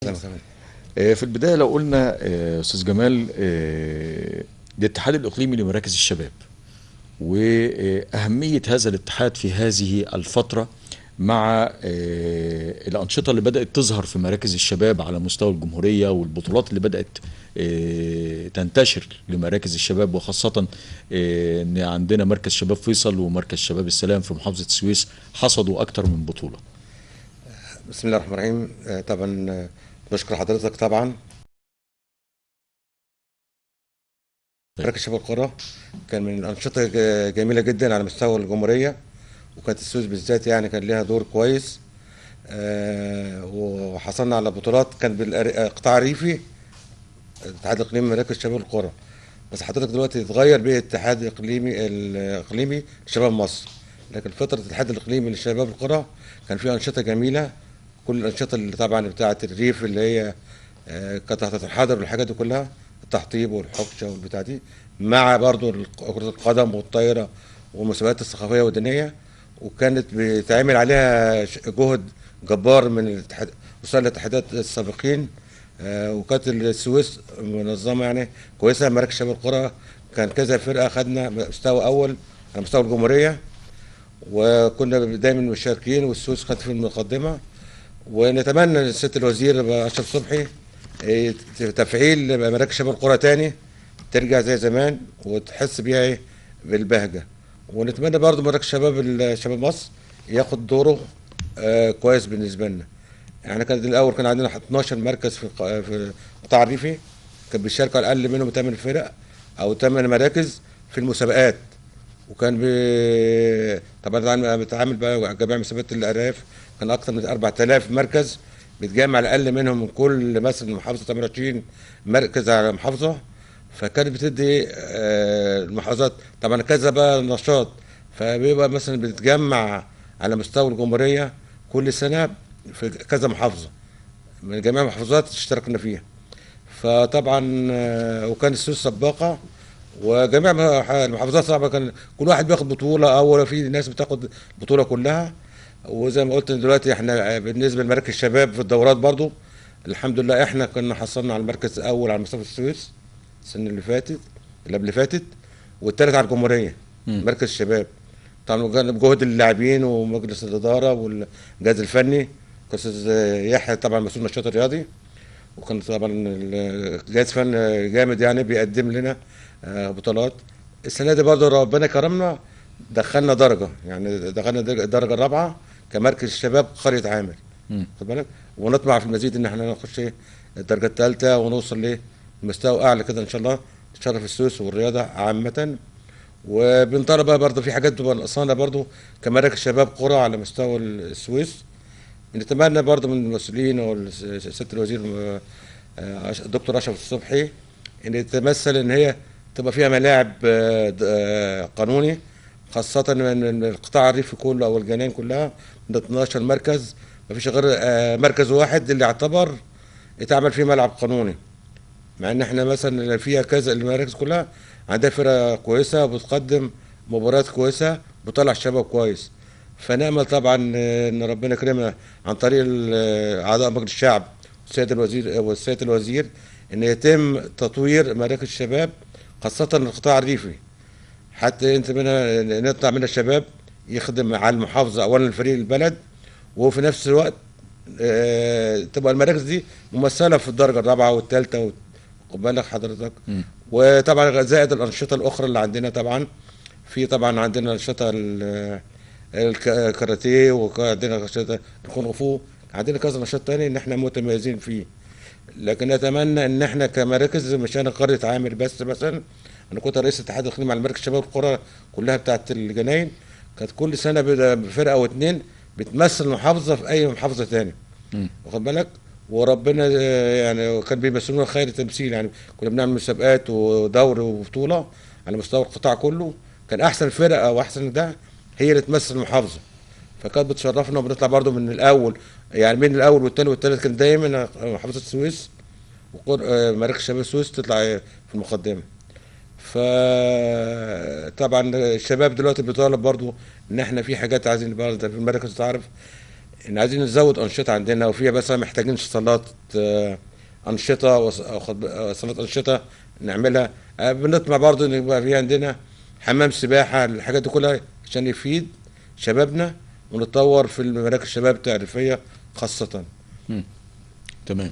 اهلا السلام. وسهلا. في البداية لو قلنا أستاذ جمال، الاتحاد الإقليمي لمراكز الشباب وأهمية هذا الاتحاد في هذه الفترة مع الأنشطة اللي بدأت تظهر في مراكز الشباب على مستوى الجمهورية والبطولات اللي بدأت تنتشر لمراكز الشباب، وخاصة إن عندنا مركز شباب فيصل ومركز شباب السلام في محافظة السويس حصدوا أكتر من بطولة. بسم الله الرحمن الرحيم. طبعا بشكر حضرتك. طبعا مركز شباب القرى كان من الأنشطة جميلة جدا على مستوى الجمهورية، وكانت السويس بالذات يعني كان لها دور كويس. وحصلنا على بطولات كان بالقطاع الريفي، الاتحاد الإقليمي لمراكز شباب القرى. بس حضرتك دلوقتي اتغير بيه الاتحاد الإقليمي لشباب مصر، لكن فترة الاتحاد الإقليمي لشباب القرى كان فيها أنشطة جميلة. كل الأنشطة اللي طبعا بتاعة الريف اللي هي قطعة الحجر والحاجات دي كلها، التحطيب والحكشة والبتاع دي، مع برضو كرة القدم والطايرة والمسابقات الثقافية والدينية. وكانت بيتعمل عليها جهد جبار من الاتحاد، وسائل الاتحادات السابقين. وكانت السويس منظمة يعني كويسة. مراكز شباب القرى كان كذا فرقة خدنا مستوى أول على مستوى الجمهورية، وكنا دايما مشاركين، والسويس كانت في المقدمة. ونتمنى سيادة الوزير أشرف صبحي تفعيل مراكز شباب القرى تاني، ترجع زي زمان وتحس بيها بالبهجة. ونتمنى برضو مراكز شباب مصر ياخد دوره كويس بالنسبة لنا. احنا كان الاول كان عندنا 12 مركز في القطاع الريفي، كان بيشارك على الاقل منهم 8 فرق او 8 مراكز في المسابقات. وكان طبعا بتعامل بقى جميع مسابقات الارياف، كان اكثر من 4000 مركز بيتجمع على الاقل منهم من كل مثلا محافظه 28 مركز على محافظه. فكانت بتدي المحافظات طبعا كذا بقى نشاط، فبيبقى مثلا بتتجمع على مستوى الجمهوريه كل سنه في كذا محافظه، من جميع المحافظات اشتركنا فيها. فطبعا وكان السويس سباقه، وجميع المحافظات طبعا كان كل واحد بياخد بطوله، او في ناس بتاخد البطوله كلها. وزي ما قلت دلوقتي احنا بالنسبه لمراكز الشباب في الدورات برضو الحمد لله احنا كنا حصلنا على المركز الاول على مستوى السويس السنه اللي فاتت، اللي قبل فاتت، والثالث على الجمهوريه مم. مركز الشباب. طبعا كان بجهد اللاعبين ومجلس الاداره والجهاز الفني، استاذ يحيى طبعا مسؤول النشاط الرياضي، وكان طبعا الجهاز فن جامد يعني بيقدم لنا بطولات. السنه دي برضه ربنا كرمنا، دخلنا درجه، يعني دخلنا الدرجه الرابعه كمركز شباب قريه عامر، مم. خد بالك. ونطمع في المزيد ان احنا نخش الدرجه الثالثه ونوصل لمستوى اعلى كده ان شاء الله، نشرف السويس والرياضه عامه. وبنطالب بقى برضه في حاجات تبقى ناقصانا برضه كمراكز شباب قرى على مستوى السويس. نتمنى برضه من المسؤولين وسياده الوزير الدكتور اشرف الصبحي ان يتمثل ان هي تبقى فيها ملاعب قانوني، خاصة من القطاع الريفي كله او الجناين كلها من 12 مركز، ما فيش غير مركز واحد اللي يعتبر يتعمل فيه ملعب قانوني. مع ان احنا مثلا فيها كذا المراكز كلها عندها فرقة كويسة وبتقدم مباريات كويسة، بتطلع الشباب كويس. فنأمل طبعا ان ربنا يكرمنا عن طريق اعضاء مجلس الشعب والسيد الوزير ان يتم تطوير مراكز الشباب خاصة القطاع الريفي، حتى انت منها نطلع من الشباب يخدم على المحافظة اولا الفريق البلد، وفي نفس الوقت تبقى المراكز دي ممثلة في الدرجة الرابعة والثالثة، خد بالك حضرتك. مم. وطبعا زائد الأنشطة الأخرى اللي عندنا طبعا، في طبعا عندنا أنشطة الكاراتيه، وعندنا أنشطة الكونغ فو، عندنا كذا نشاط تاني ان احنا متميزين فيه. لكن نتمنى ان احنا كمراكز، مش انا قرية عامر بس مثلا، انا كنت رئيس اتحاد الاقليمي على مركز شباب القرى كلها بتاعت الجناين، كانت كل سنة بفرقة او اتنين بتمثل محافظة في اي محافظة تاني، مم. واخد بالك. وربنا يعني كان بيمثلونا خير تمثيل، يعني كنا بنعمل مسابقات ودوري وبطولة على مستوى القطاع كله، كان احسن فرقة واحسن ده هي اللي تمثل المحافظة. فكانت بتشرفنا، وبنطلع برضو من الاول، يعني بين الاول والثاني والثالث كان دايما محافظة السويس مراكز شباب السويس تطلع في المقدمة. فطبعا الشباب دلوقتي بيطالب برضو ان احنا في حاجات عايزين برضه في المراكز، تعرف ان عايزين نزود انشطه عندنا، وفيها مثلا محتاجين صالات انشطه صالات انشطه نعملها. بنطمع برضو ان يبقى في عندنا حمام سباحه، الحاجات دي كلها عشان يفيد شبابنا ونتطور في مراكز الشباب التعريفيه خاصه. مم. تمام.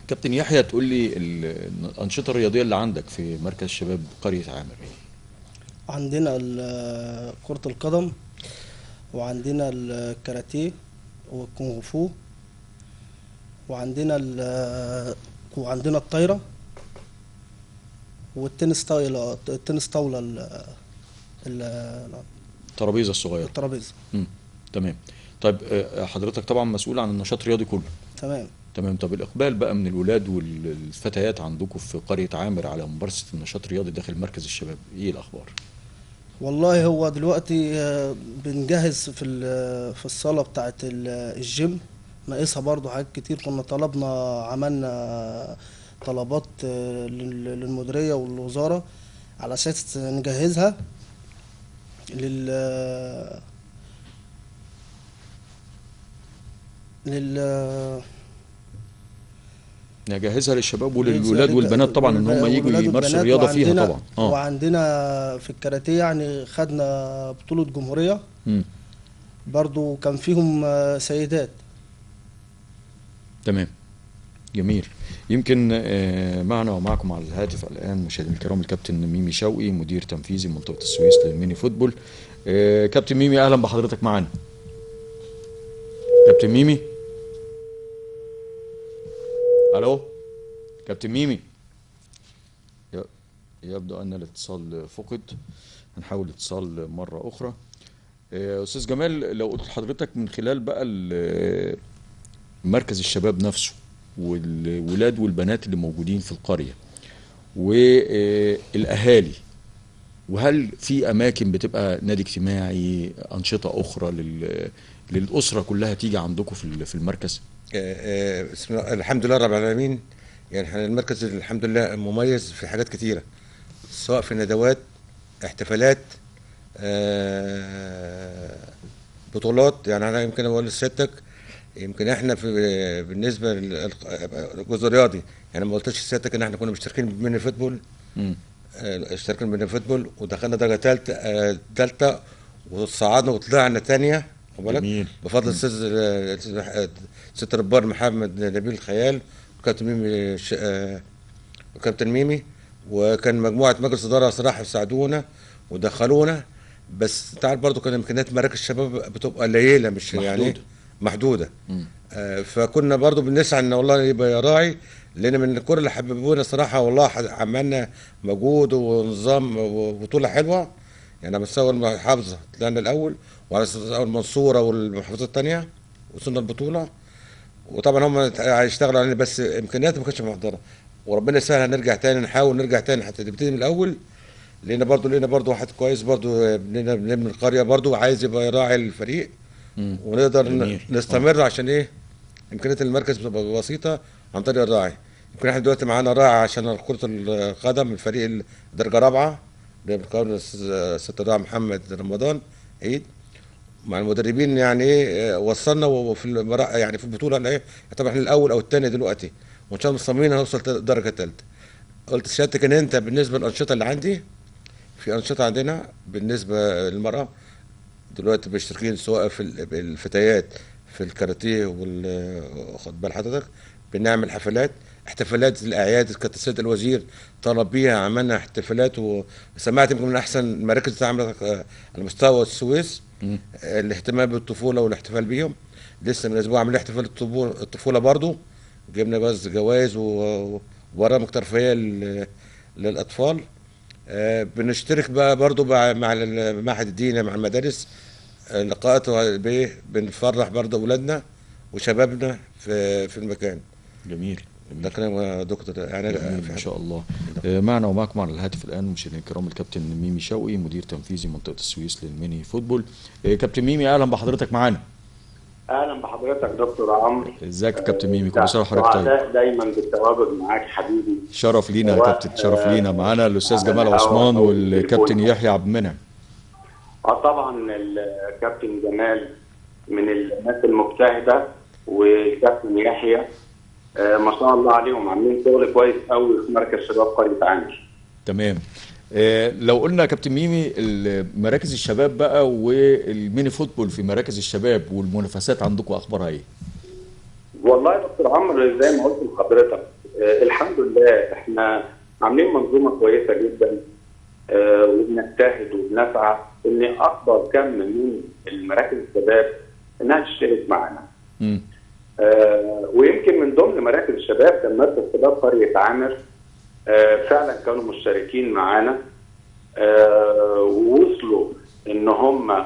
كابتن يحيى، تقول لي الأنشطة الرياضية اللي عندك في مركز شباب قرية عامر ايه؟ عندنا كرة القدم، وعندنا الكاراتيه والكونغ فو، وعندنا الطايرة، التنس طاولة الترابيزة الصغيرة. الترابيزة. تمام. طيب حضرتك طبعا مسؤول عن النشاط الرياضي كله. تمام. تمام. طب الإقبال بقى من الولاد والفتيات عندكم في قرية عامر على ممارسة النشاط الرياضي داخل مركز الشباب، ايه الأخبار؟ والله هو دلوقتي بنجهز في الصالة بتاعة الجيم، ناقصها برضو حاجات كتير. كنا عملنا طلبات للمديرية والوزارة على أساس نجهزها لل لل نجهزها للشباب وللولاد والبنات طبعا ان هم يجوا والولاد يمارسوا والبنات. الرياضة فيها طبعا. وعندنا في الكاراتيه يعني خدنا بطولة جمهورية، مم. برضو كان فيهم سيدات. تمام. جميل. يمكن معنا ومعكم على الهاتف الآن مشاهدينا الكرام الكابتن ميمي شوقي، مدير تنفيذي منطقة السويس للميني فوتبول. كابتن ميمي، أهلا بحضرتك معنا. كابتن ميمي، ألو كابتن ميمي. يبدو أن الاتصال فقد، هنحاول الاتصال مرة أخرى. أستاذ جمال، لو قلت لحضرتك من خلال بقى مركز الشباب نفسه والولاد والبنات اللي موجودين في القرية والأهالي، وهل في أماكن بتبقى نادي اجتماعي، أنشطة أخرى للأسرة كلها تيجي عندكم في المركز؟ بسم الله الحمد لله رب العالمين. يعني احنا المركز الحمد لله مميز في حاجات كتيرة، سواء في ندوات، احتفالات، بطولات. يعني انا يمكن اقول لسيادتك، يمكن احنا بالنسبه للجزء الرياضي، يعني ما قلتش لسيادتك ان احنا كنا مشتركين بميني فوتبول. اشتركنا بميني فوتبول ودخلنا درجه ثالثه وصعدنا وطلعنا ثانيه، خد بالك، بفضل الاستاذ ست ربار محمد نبيل الخيال وكابتن ميمي وكابتن ميمي، وكان مجموعه مجلس اداره صراحه ساعدونا ودخلونا. بس انت عارف برضه كان امكانيات مراكز الشباب بتبقى قليله، مش يعني محدوده. فكنا برضه بنسعى ان والله يبقى راعي، لان من كل اللي حببونا صراحه والله عملنا مجهود ونظام وبطوله حلوه. يعني على مستوى المحافظه طلعنا الاول، وعلى مستوى المنصوره والمحافظات الثانيه وصلنا البطوله. وطبعا هم هيشتغلوا علينا، بس امكانيات ما كانتش محضره، وربنا يسهل هنرجع تاني، نحاول نرجع تاني حتى نبتدي من الاول. لقينا برضه واحد كويس برضه من القريه برضه عايز يبقى يراعي الفريق، ونقدر نستمر. عشان ايه؟ امكانيات المركز بتبقى بسيطه عن طريق الراعي. يمكن احنا دلوقتي معانا راعي عشان كره القدم، الفريق الدرجه رابعه ده بيكون ست الراعي محمد رمضان عيد مع المدربين. يعني ايه وصلنا وفي يعني في البطوله اللي ايه، طبعا احنا الاول او الثاني دلوقتي، وان شاء الله مصممين هنوصل الدرجه الثالثه. قلت سيادتك ان انت بالنسبه للانشطه اللي عندي، في انشطه عندنا بالنسبه للمراه دلوقتي مشتركين، سواء في الفتيات في الكاراتيه خد بال حضرتك، بنعمل احتفالات الاعياد. كانت السيد الوزير طلب بيها، عملنا احتفالات وسمعت يمكن من احسن المراكز اللي اتعملت على مستوى السويس. الاهتمام بالطفوله والاحتفال بيهم. لسه من اسبوع عاملين احتفال الطفوله برضو، جبنا بس جوائز وبرامج ترفيهيه للاطفال. بنشترك بقى برضو مع المعهد الديني مع المدارس، لقاءات بنفرح برضو اولادنا وشبابنا في المكان. جميل. ده كلام يا دكتور يعني ما شاء الله. معنا ومعكم على الهاتف الان مشاهدينا الكرام الكابتن ميمي شوقي، مدير تنفيذي منطقه السويس للميني فوتبول. كابتن ميمي، اهلا بحضرتك معانا. اهلا بحضرتك دكتور عمرو. ازيك يا كابتن ميمي؟ كل سنه وحضرتك طيب. دايما بالتواجد معاك حبيبي. شرف لينا يا كابتن، شرف لينا. معانا الاستاذ جمال عثمان والكابتن يحيى عبد المنعم. طبعا الكابتن جمال من الناس المجتهده، والكابتن يحيى ما شاء الله عليهم عاملين شغل كويس قوي في مركز شباب قريه عامر. تمام. لو قلنا يا كابتن ميمي مراكز الشباب بقى والميني فوتبول في مراكز الشباب والمنافسات عندكم اخبارها ايه؟ والله يا دكتور عمرو زي ما قلت لحضرتك الحمد لله احنا عاملين منظومه كويسه جدا، وبنجتهد وبنسعى ان اكبر كم من المراكز الشباب انها تشترك معانا. ويمكن من ضمن مراكز الشباب كان مركز شباب قريه عامر، فعلا كانوا مشتركين معانا، ووصلوا ان هم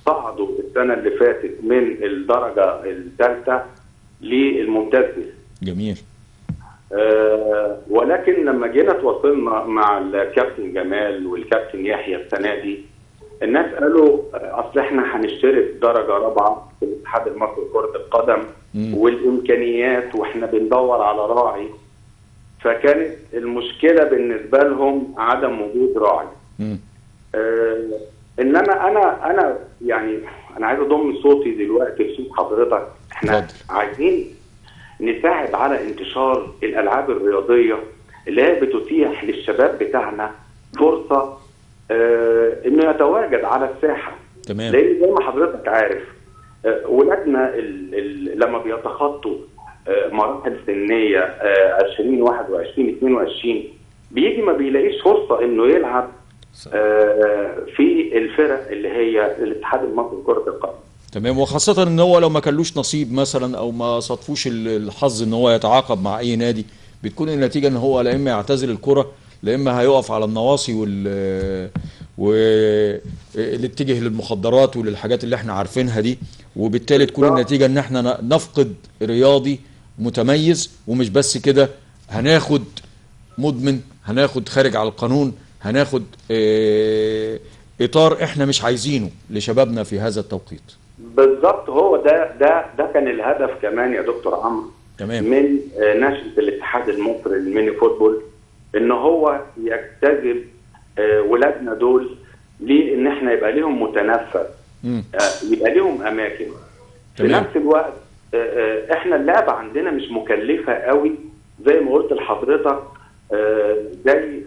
صعدوا السنه اللي فاتت من الدرجه الثالثه للممتاز. جميل. ولكن لما جينا تواصلنا مع الكابتن جمال والكابتن يحيى السنه دي، الناس قالوا اصل احنا هنشترك درجه رابعه في الاتحاد المصري لكره القدم والامكانيات واحنا بندور على راعي، فكانت المشكله بالنسبه لهم عدم وجود راعي. انما انا يعني انا عايز اضم صوتي دلوقتي لصوت حضرتك. احنا عايزين نساعد على انتشار الالعاب الرياضيه اللي هي بتتيح للشباب بتاعنا فرصه انه يتواجد على الساحه. تمام. لان زي ما حضرتك عارف ولادنا لما بيتخطوا مراحل سنيه 20 21 22 بيجي ما بيلاقيش فرصه انه يلعب في الفرق اللي هي الاتحاد المصري لكره القدم. تمام. وخاصة ان هو لو ما كانلوش نصيب مثلا او ما صادفوش الحظ ان هو يتعاقب مع اي نادي، بتكون النتيجة ان هو لا اما يعتزل الكرة لا اما هيقف على النواصي واللي اتجه للمخدرات وللحاجات اللي احنا عارفينها دي، وبالتالي تكون النتيجة ان احنا نفقد رياضي متميز. ومش بس كده، هناخد مدمن، هناخد خارج على القانون، هناخد اطار احنا مش عايزينه لشبابنا في هذا التوقيت. بالظبط، هو ده كان الهدف كمان يا دكتور عمرو. تمام. من نشأة الاتحاد المصري للميني فوتبول، ان هو يجتذب ولادنا دول لان احنا يبقى لهم متنفس، يبقى لهم اماكن. في نفس الوقت احنا اللعبه عندنا مش مكلفه قوي زي ما قلت لحضرتك، زي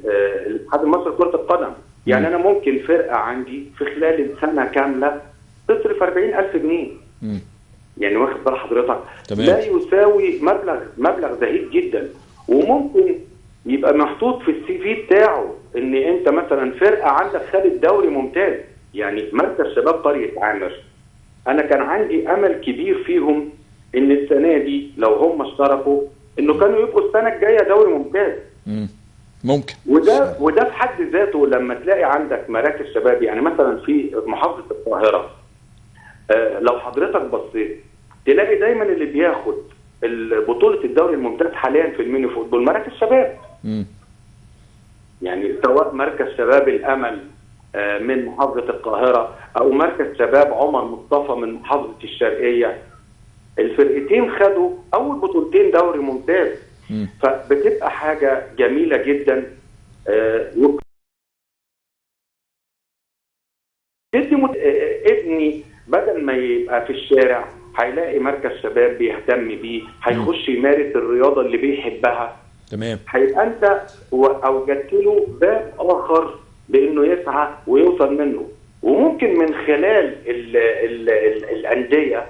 الاتحاد المصري لكره القدم. يعني انا ممكن فرقه عندي في خلال السنه كامله تصرف 40,000 جنيه. يعني واخد بال حضرتك؟ تمام. لا يساوي مبلغ زهيد جدا، وممكن يبقى محطوط في السي في بتاعه ان انت مثلا فرقه عندك خدت دوري ممتاز. يعني مركز شباب قريه عامر انا كان عندي امل كبير فيهم ان السنه دي لو هم اشتركوا انه كانوا يبقوا السنه الجايه دوري ممتاز. ممكن. وده في حد ذاته لما تلاقي عندك مراكز شباب، يعني مثلا في محافظه القاهره لو حضرتك بصيت تلاقي دايما اللي بياخد بطوله الدوري الممتاز حاليا في الميني فوتبول مراكز شباب. يعني سواء مركز شباب الامل من محافظه القاهره او مركز شباب عمر مصطفى من محافظه الشرقيه، الفرقتين خدوا اول بطولتين دوري ممتاز. فبتبقى حاجه جميله جدا. ابني بدل ما يبقى في الشارع هيلاقي مركز شباب بيهتم بيه، هيخش يمارس الرياضه اللي بيحبها. تمام. هيبقى انت اوجدت له باب اخر بانه يسعى ويوصل منه، وممكن من خلال الانديه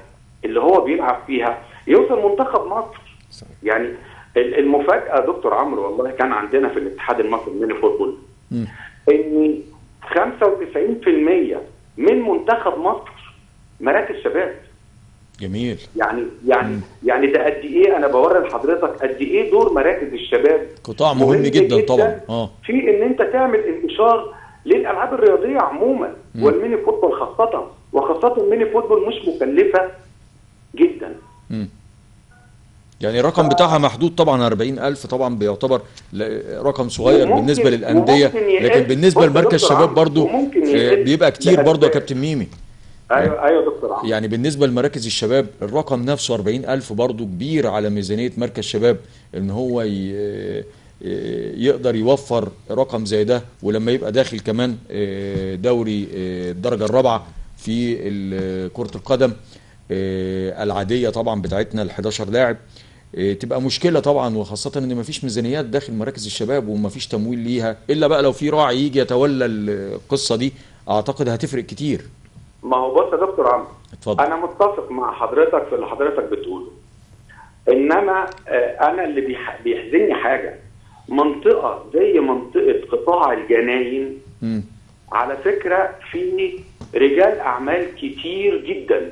اللي هو بيلعب فيها يوصل منتخب مصر. يعني المفاجاه دكتور عمرو والله كان عندنا في الاتحاد المصري للميني فوتبول ان 95% من منتخب مصر مراكز شباب. جميل. يعني ده قد ايه، انا بوري لحضرتك قد ايه دور مراكز الشباب قطاع مهم جدا طبعا في ان انت تعمل انتشار للالعاب الرياضيه عموما والميني فوتبول خاصه، وخاصه الميني فوتبول مش مكلفه جدا. يعني الرقم بتاعها محدود طبعا، 40,000 طبعا بيعتبر رقم صغير بالنسبه للانديه، لكن بالنسبه لمركز شباب برضو بيبقى كتير برضو يا كابتن ميمي. ايوه دكتور عمرو. يعني بالنسبه لمراكز الشباب الرقم نفسه 40,000 برضو كبير على ميزانيه مركز شباب ان هو يقدر يوفر رقم زي ده، ولما يبقى داخل كمان دوري الدرجه الرابعه في كرة القدم العادية طبعا بتاعتنا ال 11 لاعب، تبقى مشكلة طبعا، وخاصة ان مفيش ميزانيات داخل مراكز الشباب ومفيش تمويل ليها، الا بقى لو في راعي يجي يتولى القصة دي اعتقد هتفرق كتير. ما هو بص يا دكتور عمرو، اتفضل. انا متفق مع حضرتك في اللي حضرتك بتقوله، انما انا اللي بيحزنني حاجه، منطقه زي منطقه قطاع الجناين على فكره في رجال اعمال كتير جدا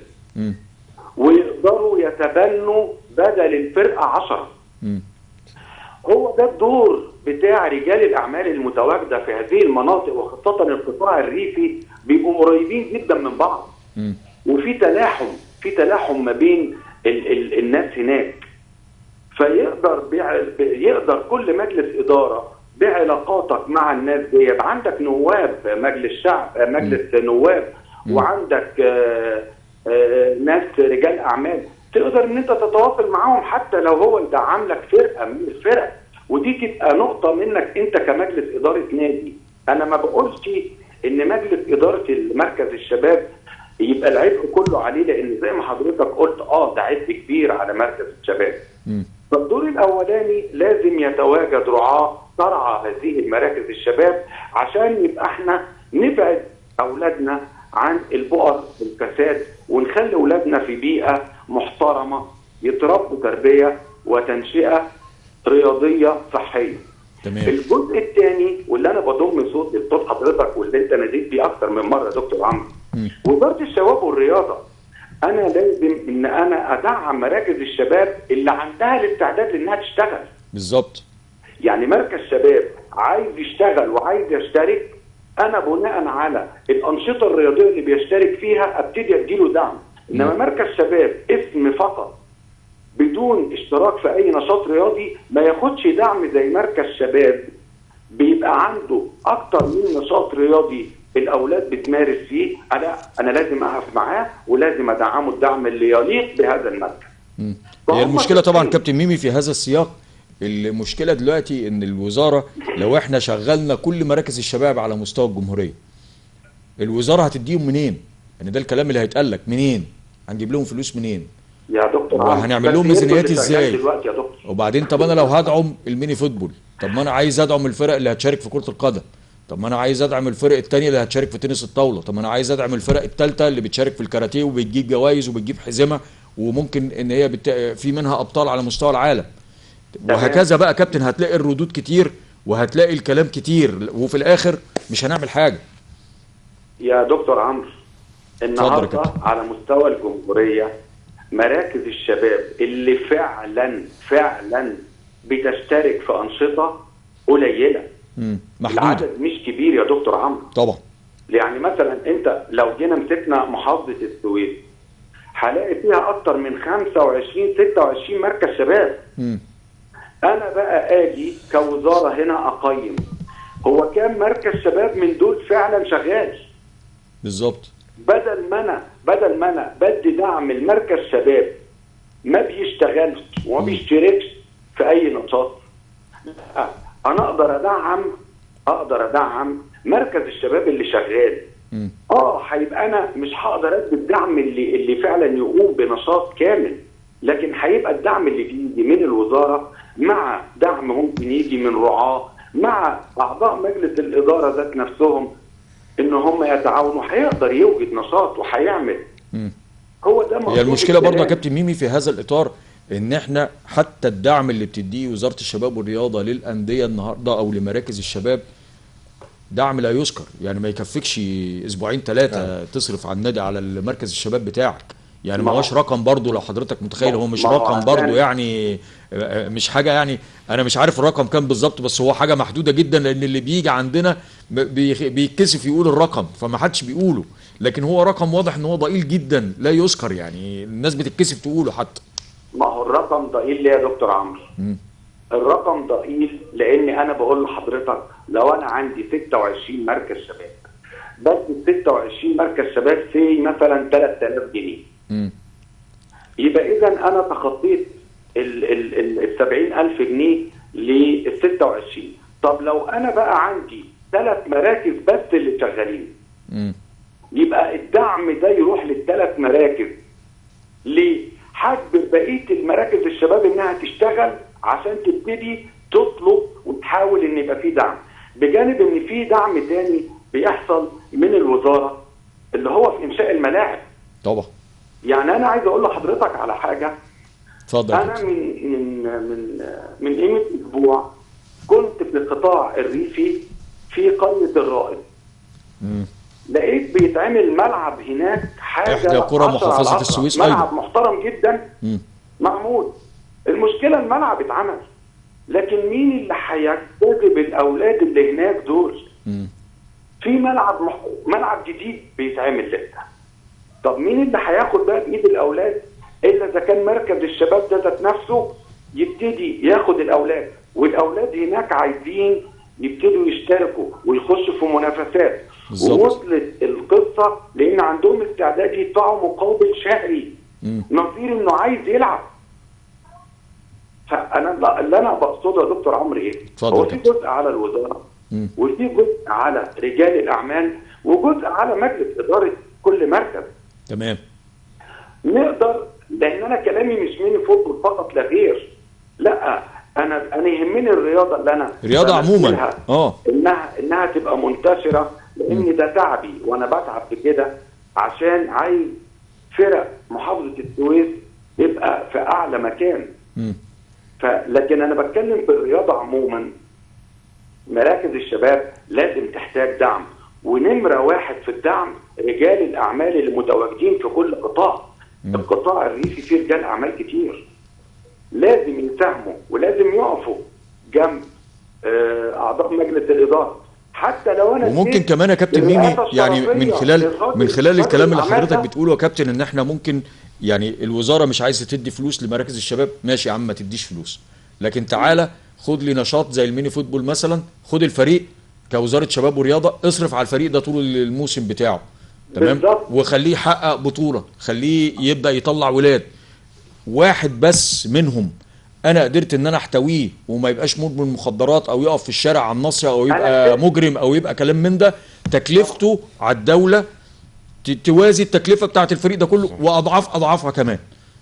ويقدروا يتبنوا بدل الفرقه 10. هو ده الدور بتاع رجال الاعمال المتواجده في هذه المناطق، وخاصه القطاع الريفي بيبقوا قريبين جدا من بعض، وفي تلاحم ما بين الناس هناك. يقدر كل مجلس اداره بعلاقاتك مع الناس دي، يبقى عندك نواب مجلس شعب، مجلس نواب، وعندك ناس رجال اعمال تقدر ان انت تتواصل معاهم، حتى لو هو يدعم لك فرقه من الفرق، ودي تبقى نقطه منك انت كمجلس اداره نادي. انا ما بقولش ان مجلس اداره مركز الشباب يبقى العبء كله عليه، لان زي ما حضرتك قلت ده عبء كبير على مركز الشباب. فالدور الاولاني لازم يتواجد رعاه ترعى هذه المراكز الشباب، عشان يبقى احنا نبعد اولادنا عن البؤر الفساد، ونخلي اولادنا في بيئه محترمه يتربوا تربيه وتنشئه رياضيه صحيه. تمام. الجزء الثاني واللي انا بضم صوت لصوت حضرتك واللي انت ناديت بيه اكتر من مره يا دكتور عمرو، وزاره الشباب والرياضه، انا لازم ان انا ادعم مراكز الشباب اللي عندها الاستعداد لانها تشتغل. بالظبط. يعني مركز شباب عايز يشتغل وعايز يشترك، انا بناء على الانشطه الرياضيه اللي بيشترك فيها ابتدي اديله دعم. انما مركز شباب اسم فقط بدون اشتراك في اي نشاط رياضي ما ياخدش دعم زي مركز شباب بيبقى عنده اكتر من نشاط رياضي الاولاد بتمارس فيه. انا لازم اقف معاه ولازم ادعمه الدعم اللي يليق بهذا المركز. هي المشكله طبعا كابتن ميمي في هذا السياق، المشكله دلوقتي ان الوزاره لو احنا شغلنا كل مراكز الشباب على مستوى الجمهوريه، الوزاره هتديهم منين؟ يعني ده الكلام اللي هيتقال لك، منين؟ هنجيب لهم فلوس منين؟ يا دكتور وهنعمل لهم ميزانيات ازاي؟ دلوقتي يا دكتور. وبعدين طب انا لو هدعم الميني فوتبول، طب ما انا عايز ادعم الفرق اللي هتشارك في كرة القدم، طب ما انا عايز ادعم الفرق الثانيه اللي هتشارك في تنس الطاوله، طب ما انا عايز ادعم الفرق الثالثه اللي بتشارك في الكاراتيه وبتجيب جوائز وبتجيب حزمه، وممكن ان هي في منها ابطال على مستوى العالم. وهكذا بقى كابتن، هتلاقي الردود كتير وهتلاقي الكلام كتير، وفي الاخر مش هنعمل حاجه. يا دكتور عمرو، النهارده على مستوى الجمهوريه مراكز الشباب اللي فعلا بتشترك في انشطه قليله، العدد مش كبير يا دكتور عمرو. طبعا. يعني مثلا انت لو جينا مسكنا محافظه السويس هلاقي فيها اكتر من 25-26 مركز شباب. انا بقى اجي كوزاره هنا اقيم هو كام مركز شباب من دول فعلا شغال. بالظبط. بدل ما انا بدي دعم المركز شباب ما بيشتغلش وما بيشتركش في اي نشاط، لا انا اقدر ادعم مركز الشباب اللي شغال. هيبقى انا مش هقدر ادي الدعم اللي فعلا يقوم بنشاط كامل، لكن هيبقى الدعم اللي بيجي من الوزاره مع دعم ممكن يجي من رعاه مع اعضاء مجلس الاداره ذات نفسهم، ان هم يتعاونوا، هيقدر يوجد نشاط وهيعمل. هو ده هي المشكله برضه يا كابتن ميمي في هذا الاطار، ان احنا حتى الدعم اللي بتديه وزاره الشباب والرياضه للانديه النهارده او لمراكز الشباب دعم لا يذكر، يعني ما يكفيكش اسبوعين ثلاثه تصرف على النادي على المركز الشباب بتاعك، يعني ما هوش رقم برضه لو حضرتك متخيل، هو مش رقم برضه يعني مش حاجه، يعني انا مش عارف الرقم كام بالظبط، بس هو حاجه محدوده جدا، لان اللي بيجي عندنا بيتكسف يقول الرقم فما حدش بيقوله، لكن هو رقم واضح ان هو ضئيل جدا لا يذكر، يعني الناس بتتكسف تقوله حتى. ما هو الرقم ضئيل ليه يا دكتور عمرو؟ الرقم ضئيل لاني انا بقول لحضرتك لو انا عندي 26 مركز شباب، بس 26 مركز شباب في مثلا 3000 جنيه، يبقى اذا انا تخطيت ال 70,000 جنيه لل 26. طب لو انا بقى عندي 3 مراكز بس اللي شغالين، يبقى الدعم ده يروح للثلاث مراكز. ليه؟ حجب بقيه المراكز الشباب انها تشتغل عشان تبتدي تطلب وتحاول ان يبقى في دعم، بجانب ان في دعم تاني بيحصل من الوزاره اللي هو في انشاء الملاعب. طبعا. يعني انا عايز اقول لحضرتك على حاجه. اتفضل. انا من قيمه اسبوع كنت في القطاع الريفي في قريه الرائد. لقيت بيتعمل ملعب هناك، حاجه احدى قرى محافظه السويس، ملعب محترم جدا معمول. المشكله الملعب اتعمل، لكن مين اللي هيجذب الاولاد اللي هناك دول؟ في ملعب جديد بيتعمل لسه. طب مين اللي هياخد بقى بايد الاولاد الا اذا كان مركز الشباب ده ذات نفسه يبتدي ياخد الاولاد، والاولاد هناك عايزين يبتدوا يشتركوا ويخشوا في منافسات. ووصلت القصه لان عندهم استعداد يدفعوا مقابل شهري نظير انه عايز يلعب. فانا اللي انا بقصده يا دكتور عمرو ايه؟ هو في جزء على الوزاره وفي جزء على رجال الاعمال وجزء على مجلس اداره كل مركز. تمام. نقدر، لان انا كلامي مش ميني فوتبول فقط لا غير، لا انا يهمني الرياضه اللي انا رياضه عموما انها تبقى منتشره، لان ده تعبي وانا بتعب في كده عشان عايز فرق محافظه السويس يبقى في اعلى مكان. لكن انا بتكلم في الرياضه عموما، مراكز الشباب لازم تحتاج دعم، ونمره واحد في الدعم رجال الاعمال اللي متواجدين في كل قطاع. القطاع الريفي فيه رجال اعمال كتير لازم يساهموا ولازم يقفوا جنب اعضاء مجلس الاداره. حتى لو انا وممكن كمان يا كابتن ميمي، يعني من خلال الكلام اللي حضرتك بتقوله يا كابتن، ان احنا ممكن يعني الوزاره مش عايزه تدي فلوس لمراكز الشباب، ماشي يا عم ما تديش فلوس، لكن تعالى خد لي نشاط زي الميني فوتبول مثلا، خد الفريق كوزاره شباب ورياضه، اصرف على الفريق ده طول الموسم بتاعه، تمام، وخليه يحقق بطوله، خليه يبدا يطلع ولاد. واحد بس منهم انا قدرت ان انا احتويه وما يبقاش مدمن مخدرات او يقف في الشارع على الناصيه او يبقى مجرم او يبقى كلام من ده، تكلفته على الدوله توازي التكلفه بتاعت الفريق ده كله واضعافها كمان.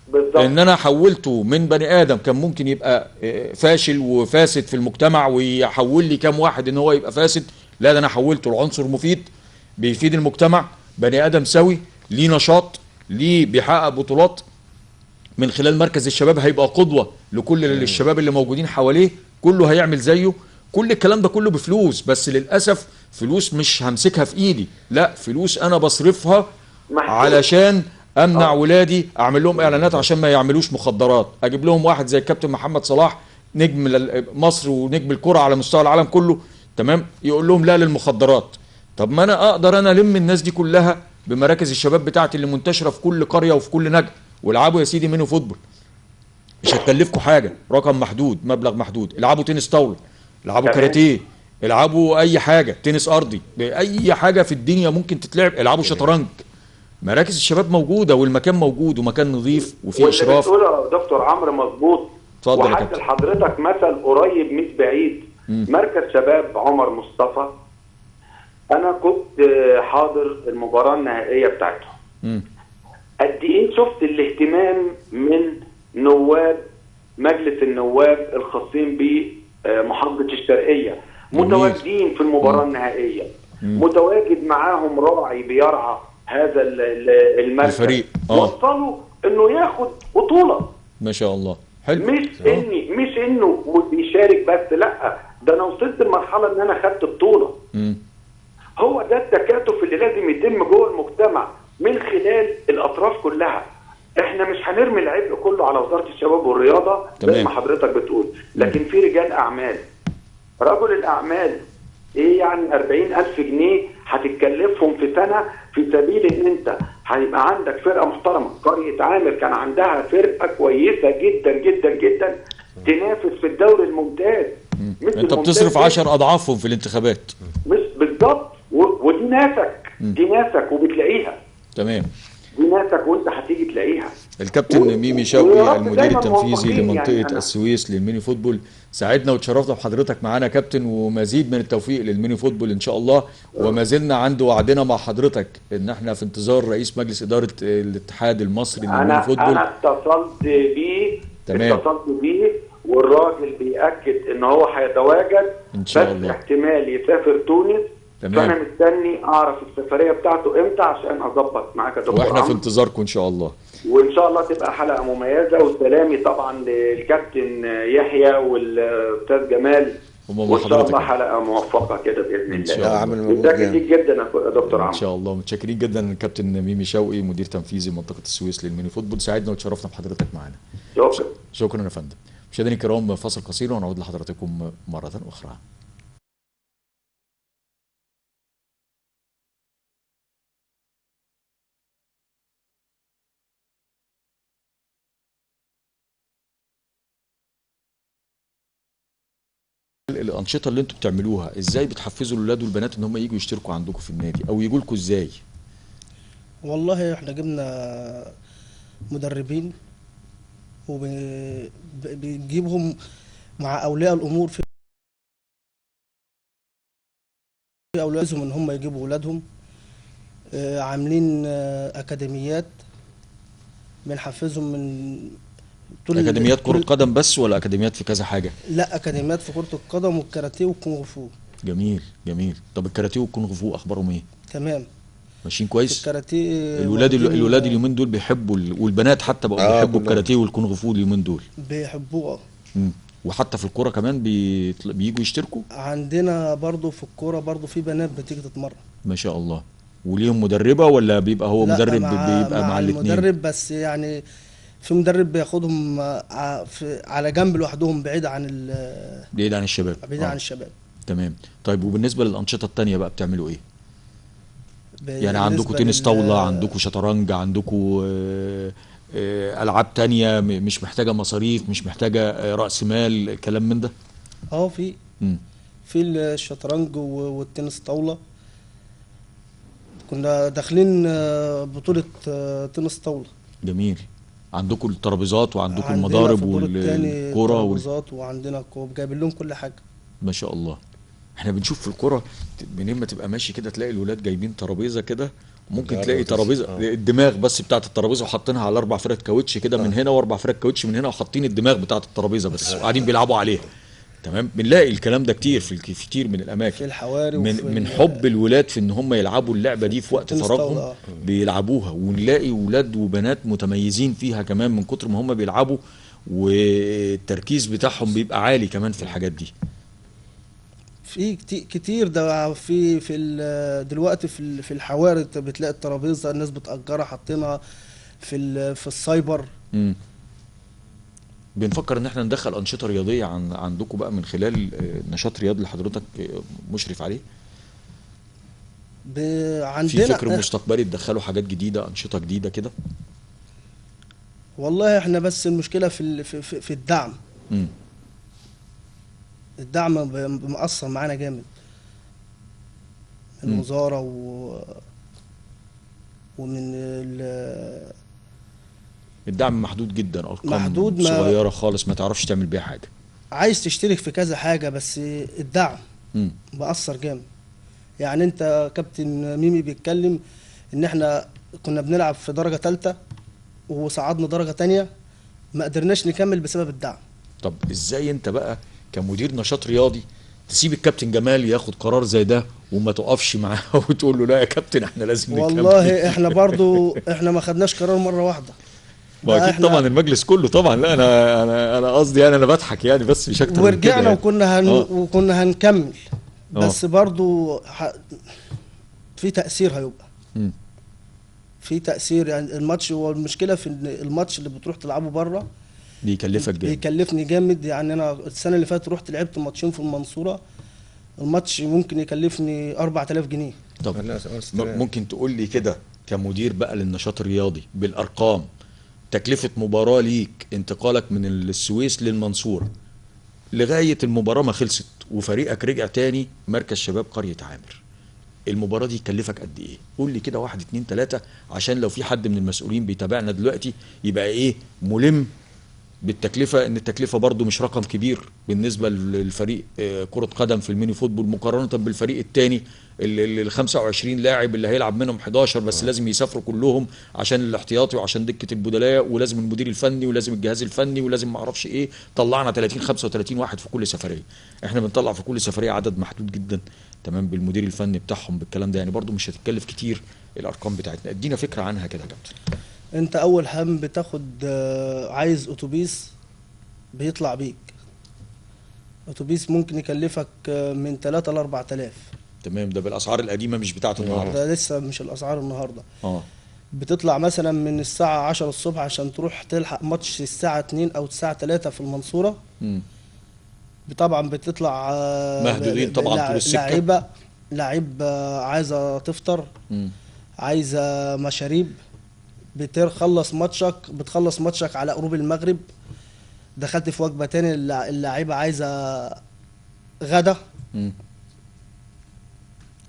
بالظبط. لان انا حولته من بني ادم كان ممكن يبقى فاشل وفاسد في المجتمع ويحول لي كام واحد ان هو يبقى فاسد، لا ده انا حولته لعنصر مفيد بيفيد المجتمع، بني ادم سوي ليه نشاط، ليه بيحقق بطولات. من خلال مركز الشباب هيبقى قدوه لكل الشباب اللي موجودين حواليه، كله هيعمل زيه. كل الكلام ده كله بفلوس، بس للاسف فلوس مش همسكها في ايدي، لا فلوس انا بصرفها علشان امنع ولادي، اعمل لهم اعلانات عشان ما يعملوش مخدرات، اجيب لهم واحد زي الكابتن محمد صلاح نجم مصر ونجم الكرة على مستوى العالم كله، تمام، يقول لهم لا للمخدرات. طب ما انا اقدر انا الم الناس دي كلها بمراكز الشباب بتاعتي اللي منتشره في كل قريه وفي كل نجم، والعبوا يا سيدي ميني فوتبول، مش هتكلفكم حاجه، رقم محدود، مبلغ محدود، العبوا تنس طاوله، العبوا كاراتيه، العبوا اي حاجه، تنس ارضي، اي حاجه في الدنيا ممكن تتلعب، العبوا شطرنج. مراكز الشباب موجوده والمكان موجود ومكان نظيف وفيه اشراف. واللي بتقوله يا دكتور عمرو مظبوط. اتفضل يا كابتن. وحتى لحضرتك مثل قريب مش بعيد، مركز شباب عمر مصطفى، انا كنت حاضر المباراه النهائيه بتاعتهم. قد ايه شفت الاهتمام من نواب مجلس النواب الخاصين بمحافظه الشرقيه، متواجدين في المباراه النهائيه، متواجد معاهم راعي بيرعى هذا المركز، الفريق وصلوا انه ياخد بطوله. ما شاء الله، حلو. مش انه بيشارك بس، لا ده انا وصلت لمرحله ان انا خدت بطوله. هو ده التكاتف اللي لازم يتم جوه المجتمع من خلال الاطراف كلها. احنا مش هنرمي العبء كله على وزاره الشباب والرياضه زي ما حضرتك بتقول، لكن في رجال اعمال. رجل الاعمال ايه يعني 40,000 جنيه هتتكلفهم في سنه في سبيل ان انت هيبقى عندك فرقه محترمه. قريه عامر كان عندها فرقه كويسه جدا جدا جدا تنافس في الدوري الممتاز. انت بتصرف 10 اضعافهم في الانتخابات. مش بالظبط، ودي ناسك، دي ناسك وبتلاقيها. تمام. دي ناسك وانت هتيجي تلاقيها. الكابتن ميمي ويا شوقي رب المدير دايما التنفيذي موفقين. لمنطقة يعني أنا السويس للميني فوتبول، سعدنا وتشرفنا بحضرتك معانا يا كابتن، ومزيد من التوفيق للميني فوتبول ان شاء الله. وما زلنا عند وعدنا مع حضرتك ان احنا في انتظار رئيس مجلس إدارة الاتحاد المصري للميني فوتبول. انا اتصلت بيه، تمام. والراجل بيأكد ان هو هيتواجد، ان شاء بس الله. احتمال يسافر تونس. تمام. فانا مستني اعرف السفريه بتاعته امتى عشان اظبط معاك يا دكتور واحنا في عمرو. انتظاركم ان شاء الله. وان شاء الله تبقى حلقه مميزه. وسلامي طبعا للكابتن يحيى والاستاذ جمال، ومع وان شاء الله حضرتك حلقه موفقه كده باذن إن شاء الله. الله. عامل مجهود متشكر جامد. ليك جدا يا دكتور ان عمرو. شاء الله. متشكرين جدا للكابتن ميمي شوقي مدير تنفيذي منطقة السويس للميني فوتبول، سعدنا وتشرفنا بحضرتك معانا. شكرا. شكرا يا فندم. مشاهدينا الكرام، فاصل قصير ونعود لحضراتكم مرة أخرى. الأنشطة اللي انتوا بتعملوها ازاي بتحفزوا الولاد والبنات ان هم يجوا يشتركوا عندكم في النادي او يجوا لكم ازاي؟ والله احنا جبنا مدربين وبنجيبهم مع اولياء الامور، في اولادهم ان هم يجيبوا اولادهم. عاملين اكاديميات بنحفزهم من اكاديميات كرة قدم بس ولا اكاديميات في كذا حاجة؟ لا، اكاديميات في كرة القدم والكاراتيه والكونغ فو. جميل جميل. طب الكاراتيه والكونغ فو اخبارهم ايه؟ تمام. ماشيين كويس؟ الكاراتيه الولاد اليومين دول بيحبوا والبنات حتى بقوا بيحبوا كلهم. الكاراتيه والكونغ فو اليومين دول. بيحبوه. وحتى في الكوره كمان بييجوا يشتركوا. عندنا برضو في الكورة برضو في بنات بتيجي تتمرن. ما شاء الله. وليهم مدربه ولا بيبقى هو لا، مدرب بيبقى مع الاثنين؟ المدرب بس، يعني في مدرب بياخدهم على جنب لوحدهم بعيد عن بعيد عن الشباب. بعيد عن الشباب. تمام. طيب وبالنسبه للانشطه التانية بقى بتعملوا ايه؟ يعني عندكم بالنسبة تنس طاوله، عندكم شطرنج، عندكم العاب تانية مش محتاجه مصاريف، مش محتاجه راس مال، كلام من ده؟ في مم. في الشطرنج والتنس طاولة. كنا داخلين بطولة تنس طاولة. جميل. عندكم الترابيزات وعندكم عندنا المضارب في الدور التاني والكرة ترابيزات وعندنا كوب، جايبين لهم كل حاجة. ما شاء الله. احنا بنشوف في الكرة منين ما تبقى ماشي كده تلاقي الولاد جايبين ترابيزه كده، ممكن تلاقي ترابيزه الدماغ بس بتاعت الترابيزه وحاطينها على 4 فرق كاوتش كده من هنا و4 فرق كاوتش من هنا، وحاطين الدماغ بتاعت الترابيزه بس وقاعدين بيلعبوا عليها. تمام. بنلاقي الكلام ده كتير في كتير من الاماكن، في الحواري من حب الولاد في ان هم يلعبوا اللعبه دي في وقت تنس فراغهم طاولة. بيلعبوها، ونلاقي ولاد وبنات متميزين فيها كمان من كتر ما هم بيلعبوا، والتركيز بتاعهم بيبقى عالي كمان في الحاجات دي. في كتير ده دلوقتي في الحواري انت بتلاقي الترابيزه الناس بتأجرها حاطينها في السايبر. بنفكر ان احنا ندخل انشطه رياضيه عندكم بقى من خلال نشاط رياضي اللي حضرتك مشرف عليه. عندنا في فكر مستقبلي تدخلوا حاجات جديده، انشطه جديده كده؟ والله احنا بس المشكله في الدعم. الدعم مقصر معانا جامد من الوزاره ومن الدعم محدود جدا، ارقام محدود، صغيره خالص ما تعرفش تعمل بيها حاجه. عايز تشترك في كذا حاجه بس الدعم مقصر جامد. يعني انت كابتن ميمي بيتكلم ان احنا كنا بنلعب في درجه ثالثه وصعدنا درجه تانية، ما قدرناش نكمل بسبب الدعم. طب ازاي انت بقى كمدير نشاط رياضي تسيب الكابتن جمال ياخد قرار زي ده وما تقفش معاه وتقول له لا يا كابتن احنا لازم نكمل؟ والله احنا برضو احنا ما خدناش قرار مره واحده. ما اكيد طبعا المجلس كله طبعا. لا انا قصدي يعني انا بضحك يعني بس مش اكتر من كده ورجعنا يعني. وكنا هنكمل بس برضو في تأثير هيبقى. في تأثير. يعني الماتش، هو المشكله في ان الماتش اللي بتروح تلعبه بره بيكلفك جامد. بيكلفني جامد. يعني انا السنه اللي فاتت رحت لعبت ماتشين في المنصوره، الماتش ممكن يكلفني 4000 جنيه. طب ممكن تقول لي كده كمدير بقى للنشاط الرياضي بالارقام، تكلفه مباراه ليك انتقالك من السويس للمنصوره لغايه المباراه ما خلصت وفريقك رجع تاني مركز شباب قريه عامر، المباراه دي تكلفك قد ايه؟ قول لي كده 1 2 3 عشان لو في حد من المسؤولين بيتابعنا دلوقتي يبقى ايه ملم بالتكلفه، ان التكلفه برضو مش رقم كبير بالنسبه للفريق كره قدم في الميني فوتبول مقارنه بالفريق الثاني ال 25 لاعب اللي هيلعب منهم 11 بس لازم يسافروا كلهم عشان الاحتياطي وعشان دكه البدلاء ولازم المدير الفني ولازم الجهاز الفني ولازم ما اعرفش ايه. طلعنا 30 35 واحد في كل سفريه. احنا بنطلع في كل سفريه عدد محدود جدا تمام بالمدير الفني بتاعهم بالكلام ده، يعني برضو مش هتتكلف كتير الارقام بتاعتنا. ادينا فكره عنها كده يا كابتن. انت اول هم بتاخد عايز اتوبيس بيطلع بيك. اتوبيس ممكن يكلفك من 3 ل 4000. تمام، ده بالاسعار القديمه مش بتاعه النهارده. ده لسه مش الاسعار النهارده. اه بتطلع مثلا من الساعة 10 الصبح عشان تروح تلحق ماتش الساعة 2 أو الساعة 3 في المنصورة. امم طبعا بتطلع مهدودين طبعا طول السكه. لعيب عايزة تفطر، امم عايزة مشاريب. بتخلص ماتشك على قروب المغرب. دخلت في وجبة تاني، اللاعيبة عايزة غدا. امم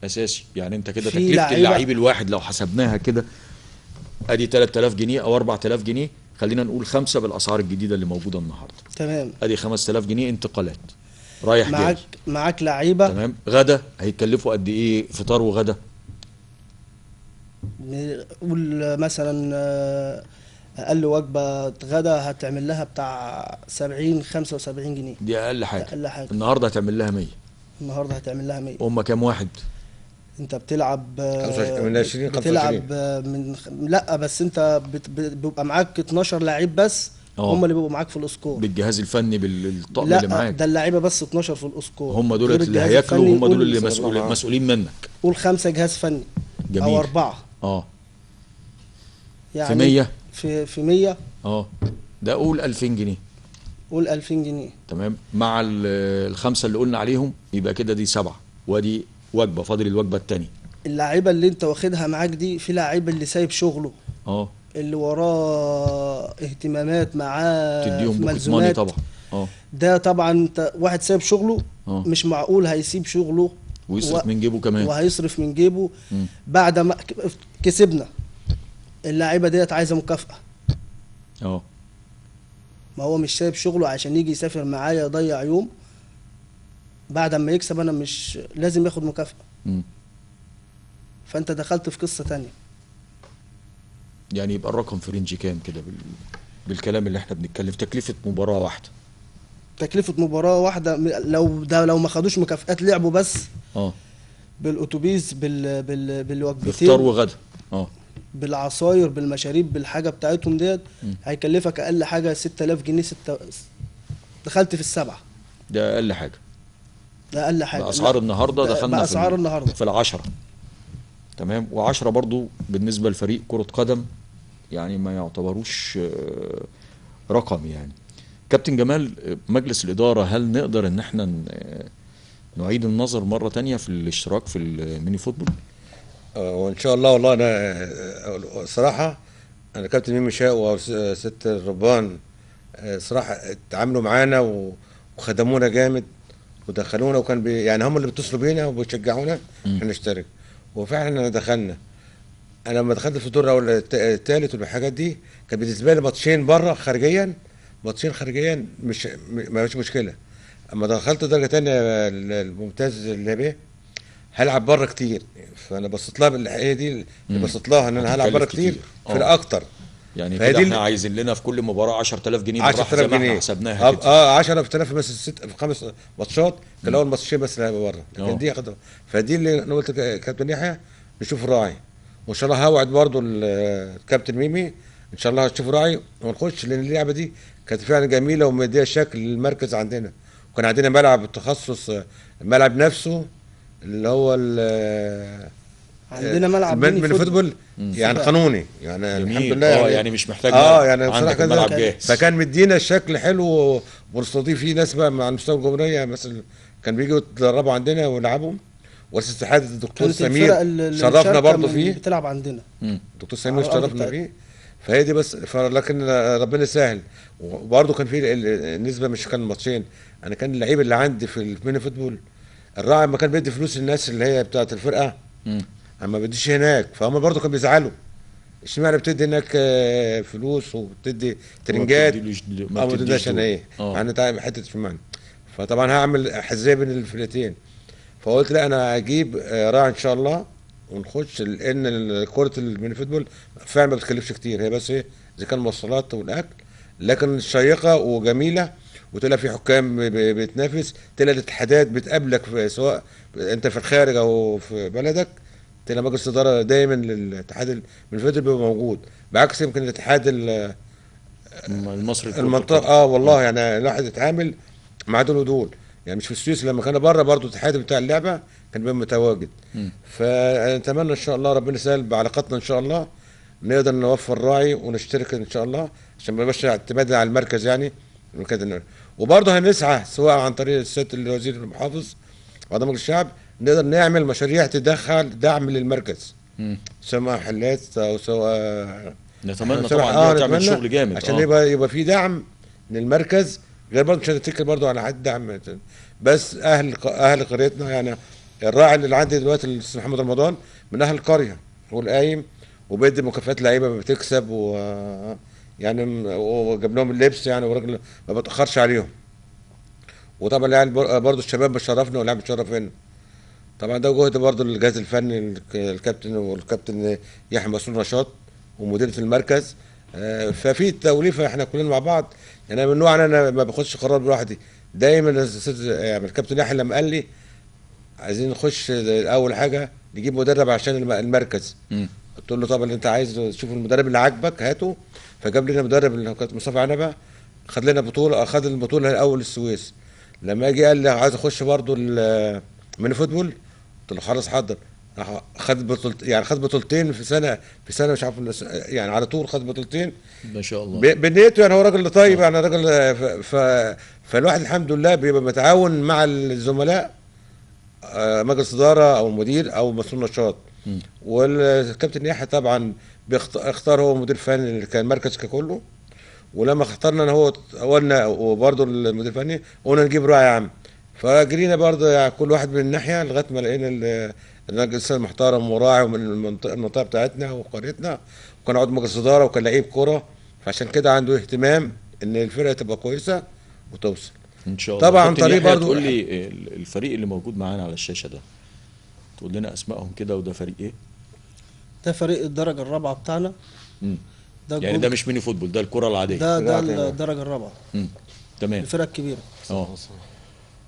اساسي. يعني انت كده في تكلفه لعيبة- اللعيب الواحد لو حسبناها كده ادي 3000 جنيه او 4000 جنيه، خلينا نقول 5 بالاسعار الجديده اللي موجوده النهارده. تمام. ادي 5000 جنيه انتقالات رايح جاي. معاك لعيبة. تمام. غدا هيكلفوا قد ايه فطار وغدا؟ قول مثلا اقل وجبه غدا هتعمل لها بتاع 70 75 جنيه. دي اقل حاجه. اقل حاجه. النهارده هتعمل لها 100. النهارده هتعمل لها 100. هم كام واحد؟ انت بتلعب من 20 بتلعب لا بس انت بيبقى معاك 12 لعيب بس. هم اللي بيبقوا معاك في الاسكور بالجهاز الفني بالطقم لا اللي معاك. ده اللعيبه بس 12 في الاسكور. هم دول غير اللي الجهاز هياكلوا الفني. وهم دول اللي قول مسؤولين منك. قول 5 جهاز فني. جميل. او 4 اه يعني في 100 في 100 اه ده قول 2000 جنيه. قول 2000 جنيه. تمام. مع الخمسه اللي قلنا عليهم يبقى كده دي 7 وادي وجبه، فاضل الوجبه الثانيه. اللعيبه اللي انت واخدها معاك دي، في لعيب اللي سايب شغله، اه اللي وراه اهتمامات معاه، تديهم بوكيت ماني ملزومات. طبعا. اه ده طبعا انت واحد سايب شغله، مش معقول هيسيب شغله ويصرف من جيبه كمان. وهيصرف من جيبه. بعد ما كسبنا، اللعيبه ديت عايزه مكافأة. اه ما هو مش سايب شغله عشان يجي يسافر معايا يضيع يوم. بعد ما يكسب انا مش لازم ياخد مكافأة. فانت دخلت في قصة تانية. يعني يبقى الرقم في رينج كام كده بالكلام اللي احنا بنتكلم في تكلفة مباراة واحدة؟ تكلفة مباراة واحدة لو ما خدوش مكافآت لعبوا بس بالاتوبيس بالوجبتين بفطار وغدا بالعصاير بالمشاريب بالحاجة بتاعتهم ديت، هيكلفك اقل حاجة 6000 جنيه. دخلت في السبعة. ده اقل حاجة. ده اقل حاجة بأسعار النهاردة دخلنا بأسعار النهاردة في ال10. تمام. و10 برضو بالنسبة لفريق كرة قدم يعني ما يعتبروش رقم. يعني كابتن جمال، مجلس الإدارة هل نقدر ان احنا نعيد النظر مرة تانية في الاشتراك في الميني فوتبول؟ وان شاء الله. والله انا صراحة انا كابتن ميمي شاء وست الربان صراحة اتعاملوا معانا وخدمونا جامد ودخلونا، وكان يعني هم اللي بيتصلوا بينا وبيشجعونا احنا نشترك، وفعلا دخلنا. انا لما دخلت في الدور الاول الثالث والحاجات دي كان بالنسبه لي ماتشين بره خارجيا، ماتشين خارجيا ما فيش مشكله. اما دخلت درجه ثانيه الممتاز اللي بيه هلعب بره كتير، فانا بصيت لها بالحقيقه دي اللي بصيت لها ان انا هلعب بره كتير في الاكتر. يعني كده احنا عايزين لنا في كل مباراه 10000 جنيه 10000 جنيه احنا حسبناها كده. 10000 بس في 5 ماتشات. كان الاول ماتشين بس اللي هيبقى بره، لكن دي فدي اللي انا قلت كابتن يحيى نشوف راعي، وان شاء الله هوعد برضو الكابتن ميمي ان شاء الله هتشوف راعي ونخش، لان اللعبه دي كانت فعلا جميله ومديه شكل للمركز عندنا. وكان عندنا ملعب تخصص، الملعب نفسه اللي هو عندنا ملعب من فوتبول يعني قانوني يعني جميل. الحمد لله يعني مش محتاج يعني عندك الملعب جاهز. فكان مدينا الشكل حلو، ونستضيف فيه ناس بقى على مستوى الجمهوريه مثلا كان بيجوا يتدربوا عندنا ويلعبوا، ورئيس اتحاد الدكتور سمير شرفنا برضه فيه بتلعب عندنا. الدكتور سمير شرفنا فيه. فهي دي بس لكن ربنا سهل. وبرضه كان في النسبه مش كان ماتشين، انا كان اللعيب اللي عندي في الميني فوتبول الراعي ما كان بيدي فلوس للناس اللي هي بتاعه الفرقه اما بديش هناك، فهم برضو كانوا بيزعلوا. اشمعنى بتدي هناك فلوس وبتدي ترنجات ما او ما بتديش تديش انا دول. ايه؟ اه. يعني تعمل حته في المعنى. فطبعا هعمل حزيه بين الفرقتين. فقلت لا، انا هجيب راعي ان شاء الله ونخش، لان كره الميني فوتبول فعلا ما بتكلفش كتير، هي بس ايه اذا كان المواصلات والاكل، لكن شيقه وجميله. وتلاقي في حكام بتنافس، تلاقي الاتحادات بتقابلك سواء انت في الخارج او في بلدك، تلاقي مجلس اداره دايما للاتحاد الميني فوتبول بيبقى موجود، بعكس يمكن الاتحاد المصري لكرة المنطقه. القدم. والله يعني الواحد يتعامل مع دول ودول. يعني مش في السويس لما كان بره برضه الاتحاد بتاع اللعبه كان بيبقى متواجد. فنتمنى ان شاء الله ربنا يسهل بعلاقاتنا ان شاء الله، نقدر نوفر راعي ونشترك ان شاء الله، عشان ما يبقاش اعتماد على المركز يعني. وبرضه هنسعى سواء عن طريق السيد الوزير المحافظ وعضو مجلس الشعب، نقدر نعمل مشاريع تدخل دعم للمركز، سواء محلات او سواء. نتمنى طبعا دي تعمل نتمنى شغل جامد. عشان يبقى في دعم للمركز، غير برضه مش هنتكل برضه على حد دعم، بس اهل قريتنا يعني. الراعي اللي عندي دلوقتي الاستاذ محمد رمضان من اهل القريه، هو القايم وبيدي مكافآت لعيبه بتكسب يعني وجاب لهم اللبس يعني، وراجل ما بتاخرش عليهم. وطبعا العيال برضه الشباب بتشرفنا واللعب بتشرفنا. طبعا ده جهد برضه للجهاز الفني، والكابتن يحيى مسؤول نشاط ومديريه المركز. ففي توليفه احنا كلنا مع بعض. يعني انا من نوع انا ما باخدش قرار لوحدي، دايما يعني الكابتن يحيى لما قال لي عايزين نخش اول حاجه نجيب مدرب عشان المركز، قلت له طب اللي انت عايز تشوف المدرب اللي عاجبك هاته. فجاب لنا مدرب اللي كان مصطفى عنبه، خد لنا بطوله، اخذ البطوله الاول السويس. لما اجي قال لي عايز اخش برضه الميني فوتبول، قلت له خلاص حضر. خد يعني خد بطولتين في سنه مش عارف يعني على طول خد بطولتين ما شاء الله. بنيته. يعني هو راجل طيب يعني راجل فالواحد الحمد لله بيبقى متعاون مع الزملاء، مجلس اداره او مدير او مسؤول نشاط. والكابتن يحيى طبعا اختار هو مدير فني اللي كان المركز ككله. ولما اخترنا انا هو قلنا وبرضه المدير الفني قلنا نجيب راعي عام، فجرينا برضه يعني كل واحد من ناحيه لغايه ما لقينا الراجل الانسان محترم وراعي ومن المنطقه بتاعتنا وقريتنا، وكان عضو مجلس اداره وكان لعيب كوره، فعشان كده عنده اهتمام ان الفرقه تبقى كويسه وتوصل ان شاء الله. طبعا. كابتن طريق يحيى برضه تقول لي الفريق اللي موجود معانا على الشاشه ده، تقول لنا اسمائهم كده، وده فريق ايه؟ ده فريق الدرجه الرابعه بتاعنا. ده يعني ده مش ميني فوتبول، ده الكره العاديه. ده الدرجه الرابعه. تمام. الفرقه الكبيره. اه.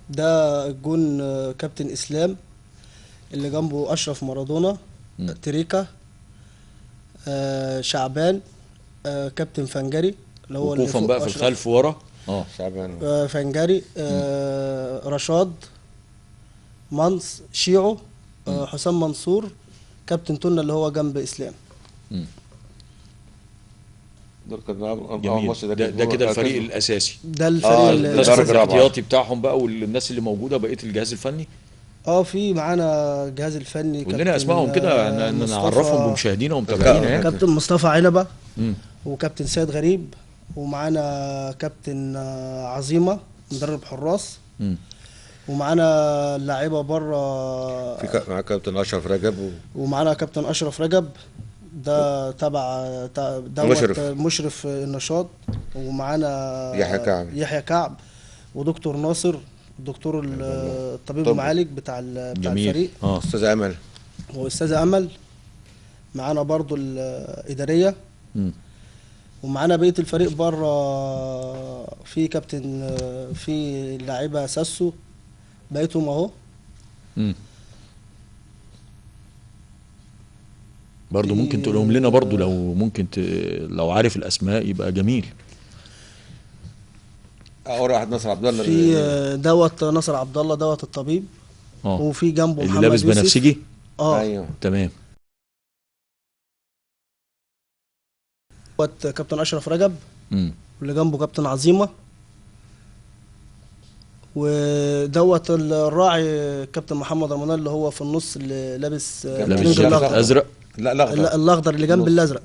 ده الجون كابتن اسلام، اللي جنبه اشرف مارادونا، تريكا، شعبان، كابتن فنجري اللي هو وقوفا بقى في الخلف ورا. شعبان، فنجري، رشاد، منص، شيعو، حسام منصور، كابتن تونة اللي هو جنب اسلام. جميل. ده كده الفريق الاساسي. ده الفريق القسم الاحتياطي بتاعهم بقى، والناس اللي موجوده بقيه الجهاز الفني. في معانا الجهاز الفني. قول لنا اسمائهم كده نعرفهم بمشاهدينا ومتابعينا يعني. كابتن مصطفى عنبه، وكابتن سيد غريب، ومعانا كابتن عظيمه مدرب حراس، ومعانا لاعيبه بره. مع كابتن اشرف رجب ومعانا كابتن اشرف رجب، ده تبع مشرف النشاط. ومعانا يحيى كعب ودكتور ناصر، الدكتور الطبيب المعالج بتاع الفريق. استاذ امل واستاذه امل معانا برضو الاداريه. ومعانا بقيه الفريق بره، في كابتن، في لاعيبه ساسو بقيتهم اهو. برضو ممكن تقولهم لنا برضو، لو ممكن لو عارف الاسماء يبقى جميل. اول واحد نصر عبد الله، في نصر عبد الله دوت الطبيب. وفي جنبه اللي لابس بنفسجي. ايوه تمام. كابتن اشرف رجب، واللي جنبه كابتن عظيمه. ودوت الراعي كابتن محمد رمضان اللي هو في النص، اللي لابس ازرق. لا الاخضر اللي جنب الازرق.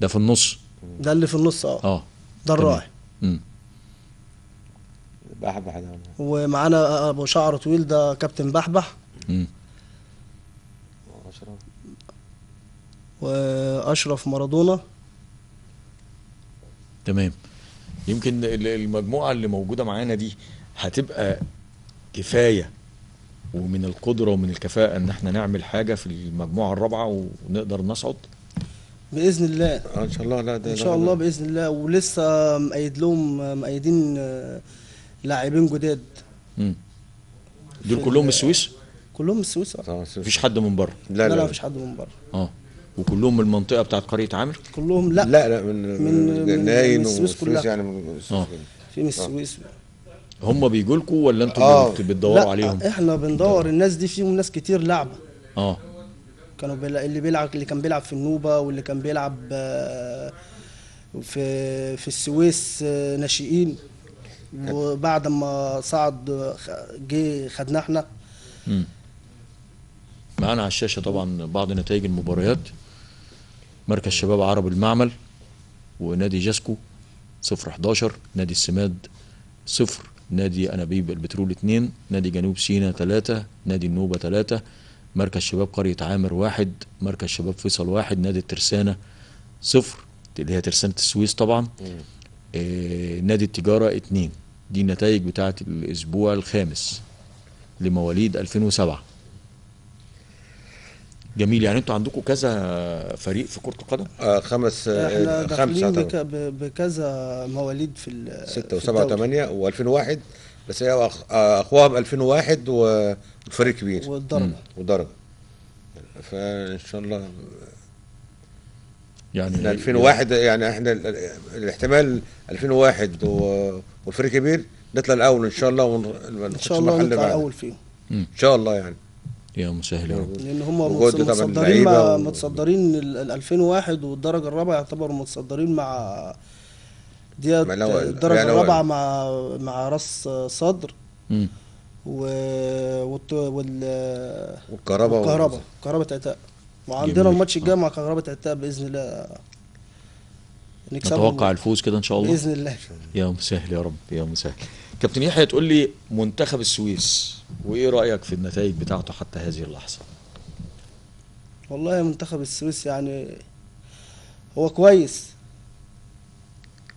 ده في النص. ده اللي في النص. ده الراعي. بحبح ده. ومعانا ابو شعر طويل ده كابتن بحبح، مم. واشرف مارادونا. تمام. يمكن المجموعة اللي موجودة معانا دي هتبقى كفاية ومن القدرة ومن الكفاءة ان احنا نعمل حاجة في المجموعة الرابعة ونقدر نصعد. باذن الله ان شاء الله. لا ده ان شاء الله باذن الله. ولسه مؤيدين لاعبين جداد. مم. دول كلهم من السويس؟ كلهم من السويس. طبعا مفيش حد من بره؟ لا لا لا مفيش حد من بره. اه. وكلهم من المنطقة بتاعت قرية عامر؟ كلهم لا لا لا من من ناين السويس كلها. يعني من السويس. في من السويس. هم بيجوا لكم ولا انتوا بتدوروا لا عليهم؟ احنا بندور. الناس دي فيهم ناس كتير لعبه. اه. كانوا اللي كان بيلعب في النوبه، واللي كان بيلعب في السويس ناشئين. وبعد ما صعد جه خدنا احنا. مم. معانا على الشاشة طبعا بعض نتائج المباريات. مركز شباب عرب المعمل ونادي جاسكو 0-11، نادي السماد 0، نادي أنابيب البترول 2، نادي جنوب سيناء 3، نادي النوبة 3، مركز شباب قرية عامر 1، مركز شباب فيصل 1، نادي الترسانة 0 اللي هي ترسانة السويس طبعا، نادي التجارة 2. دي النتائج بتاعة الأسبوع الخامس لمواليد 2007. جميل. يعني انتوا عندكم كذا فريق في كرة القدم؟ احنا داخلين خمسة بكذا مواليد في 6 و7 و8 و2001. بس هي اخوها ب 2001 وفريق كبير والدرجة. فان شاء الله يعني 2001 يعني احنا الاحتمال 2001 والفريق كبير نطلع الاول ان شاء الله، ان شاء الله نطلع الاول فيهم ان شاء الله يعني. يا مسهل يا رب. لان هم متصدرين ال 2001 والدرجه الرابعه يعتبروا متصدرين مع ديت الدرجه الرابعه مع راس صدر والكهرباء عتاق. وعندنا الماتش الجاي مع كهرباء عتاق باذن الله نكسبهم. نتوقع الفوز كده ان شاء الله باذن الله. يا مسهل يا رب يا مسهل. كابتن يحيى تقول لي منتخب السويس وايه رايك في النتائج بتاعته حتى هذه اللحظه؟ والله منتخب السويس يعني هو كويس،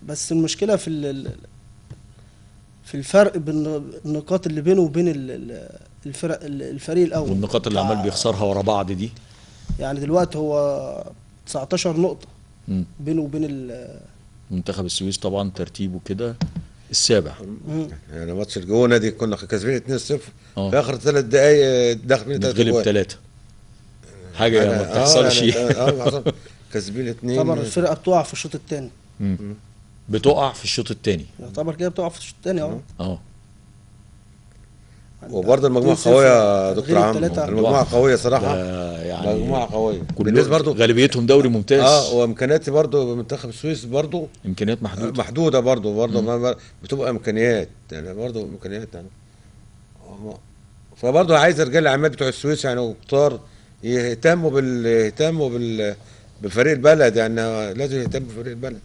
بس المشكله في الفرق بين النقاط اللي بينه وبين الفريق الاول، والنقاط اللي عمال بيخسرها ورا بعض دي. يعني دلوقتي هو 19 نقطه بينه وبين منتخب السويس طبعا ترتيبه كده السابع. يعني ماتش الجونه دي كنا كاسبين 2-0 في اخر 3 دقايق داخلين نتغلب 3 حاجه ما بتحصلش. يعني كاسبين 2. طبعا الفرقه بتقع في الشوط الثاني. بتقع في الشوط الثاني يعتبر كده بتقع في الشوط الثاني وبرضه المجموعه قويه يا دكتور عمرو. المجموعه قويه صراحه. يعني مجموعه قويه بالنسبه برضه غالبيتهم دوري ممتاز. وامكانياتي برضه منتخب السويس برضه امكانيات محدوده برضه بتبقى امكانيات يعني برضه امكانيات يعني. فبرضه عايز رجال الاعمال بتوع السويس يعني وكتار يهتموا بفريق البلد. يعني لازم يهتموا بفريق البلد.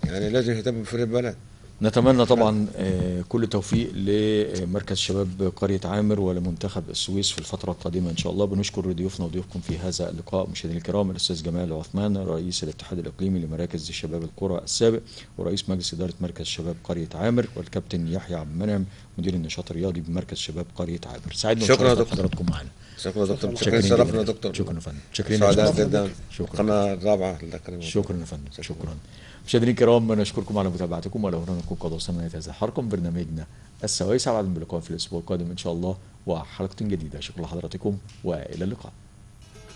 يعني لازم يهتموا بفريق البلد. نتمنى طبعا كل توفيق لمركز شباب قرية عامر ولمنتخب السويس في الفترة القادمة إن شاء الله. بنشكر ضيوفنا وضيوفكم في هذا اللقاء مشاهدينا الكرام، الأستاذ جمال عثمان رئيس الاتحاد الإقليمي لمراكز شباب القرى السابق ورئيس مجلس إدارة مركز شباب قرية عامر، والكابتن يحيى عبد المنعم مدير النشاط الرياضي بمركز شباب قرية عامر. سعدنا شكرا حضراتكم معنا. شكرا دكتور. شرفنا دكتور. شكرا يا فندم. شكرا جدا. القناة الرابعة. شكرا يا فندم. شكرا. مشاهدينا الكرام نشكركم على متابعتكم، ولو هنا نكون قد وصلنا لنهاية هذا الحلقة من برنامجنا السويس. أبعد باللقاء في الأسبوع القادم إن شاء الله وحلقة جديدة. شكرا لحضراتكم وإلى اللقاء.